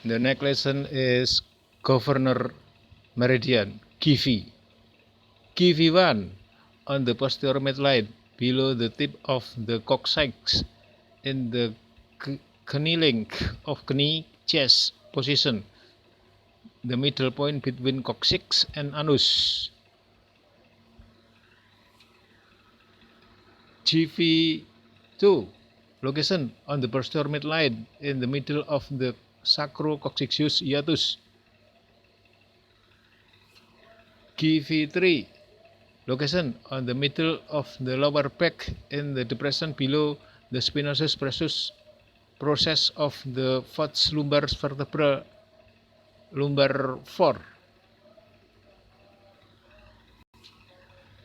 The next lesson is Governor Meridian, Kiwi. Kiwi 1 on the posterior midline below the tip of the coccyx in the kneeling of knee chest position, the middle point between coccyx and anus. GV2 location on the posterior midline in the middle of the sacrococcygous hiatus. GV3 location on the middle of the lower back in the depression below the spinosus process of the fourth lumbar vertebra, lumbar 4.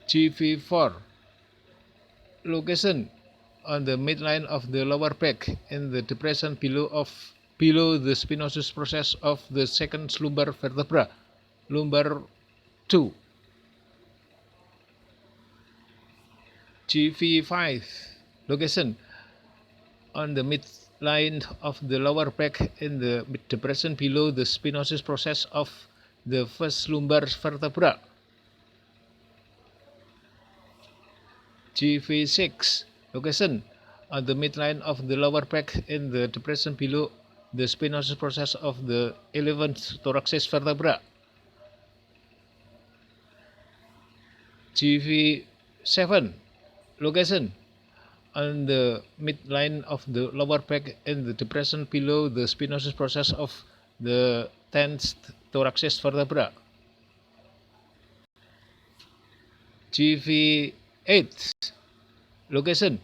GV4 location on the midline of the lower back in the depression below the spinosus process of the second lumbar vertebra, lumbar 2. GV5 location on the midline of the lower back in the depression below the spinosus process of the first lumbar vertebra. GV6 location on the midline of the lower back in the depression below the spinosus process of the 11th thoracic vertebra. GV7 location on the midline of the lower back in the depression below the spinosus process of the 10th thoracic vertebra. GV8 location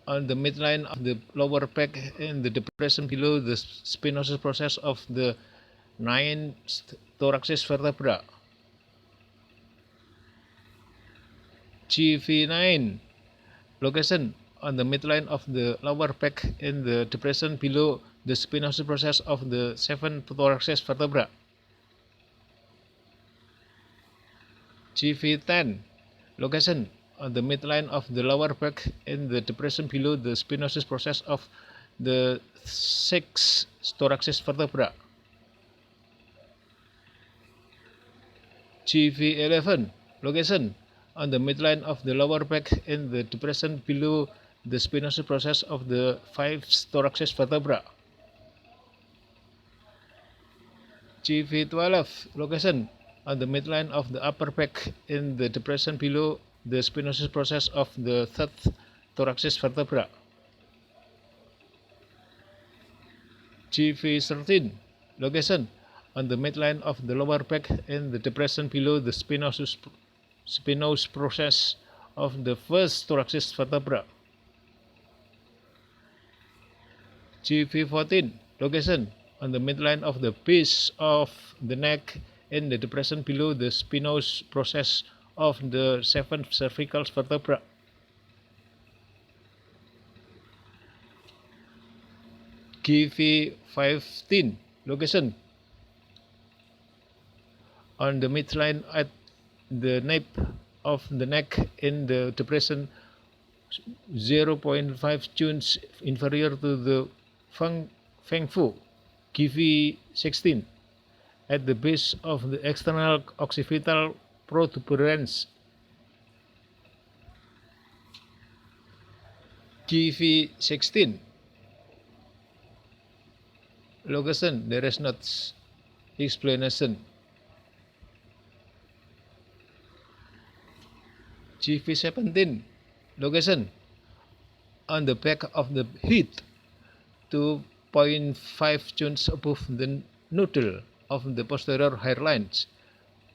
on the midline of the lower back in the depression below the spinosus process of the 9th thoracic vertebra. GV9 location on the midline of the lower back in the depression below the spinosus process of the 7th thoracic vertebra. GV10 location on the midline of the lower back in the depression below the spinosus process of the 6th thoracic vertebra. GV11 location on the midline of the lower back in the depression below the spinosus process of the 5th thoracic vertebra. GV12 location on the midline of the upper back in the depression below the spinosus process of the 3rd thoracic vertebra. GV13 location on the midline of the lower back in the depression below the spinous process of the 1st thoracic vertebra. GV14 location on the midline of the base of the neck in the depression below the spinous process of the 7th cervical vertebra. GV15 location on the midline at the nape of the neck in the depression 0.5 tunes inferior to the feng fu. GV16 at the base of the external occipital protuberance. GV16 location, there is not explanation. GV17 location on the back of the head 2.5 tunes above the noodle of the posterior hairlines,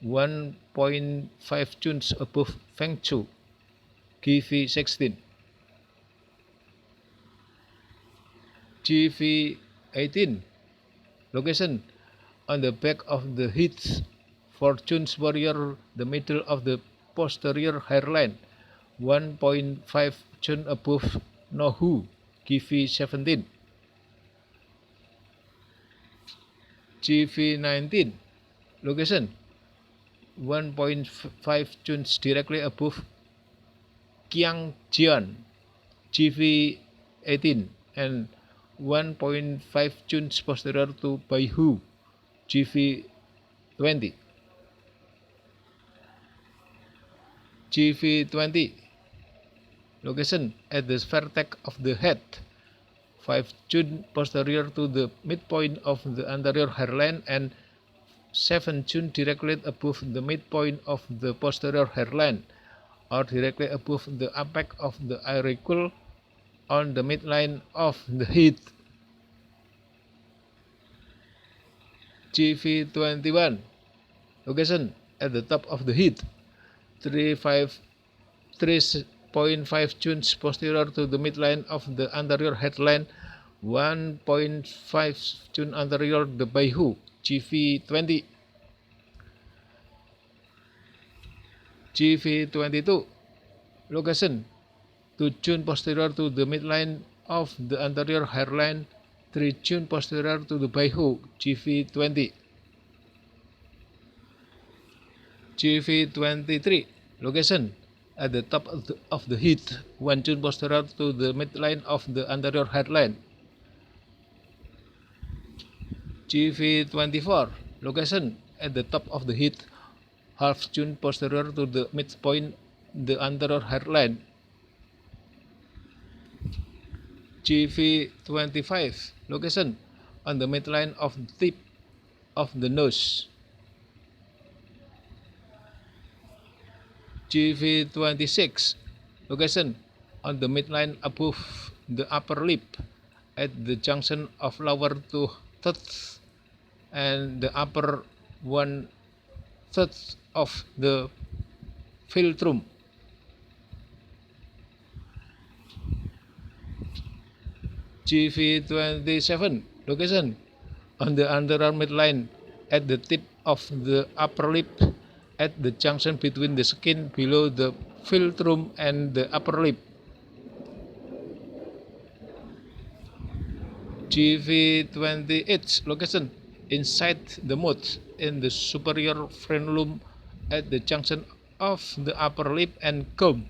1.5 tunes above feng chu. GV16. GV18 location on the back of the head 4 tunes warrior the middle of the posterior hairline, 1.5 tune above nohu. GV17. GV19 location 1.5 tunes directly above Kiangjian. GV18 and 1.5 tunes posterior to Baihu, GV20. GV20 location at the vertex of the head, 5 tunes posterior to the midpoint of the anterior hairline and 7 tunes directly above the midpoint of the posterior hairline or directly above the apex of the auricule on the midline of the head. GV21 location at the top of the head, 3.5 tunes posterior to the midline of the anterior headline, 1.5 tunes anterior the Baihu, GV20. GV22 location 2 tunes posterior to the midline of the anterior hairline, 3 tunes posterior to the Baihu, GV20. GV23 location at the top of the head, 1 tune posterior to the midline of the anterior headline. GV24 location at the top of the head, half tune posterior to the midpoint the anterior headline. GV25 location on the midline of the tip of the nose. GV26 location on the midline above the upper lip at the junction of lower two thirds and the upper 1/3 of the philtrum. GV27 location on the anterior midline at the tip of the upper lip at the junction between the skin below the philtrum and the upper lip. GV28 location inside the mouth in the superior frenulum at the junction of the upper lip and gum.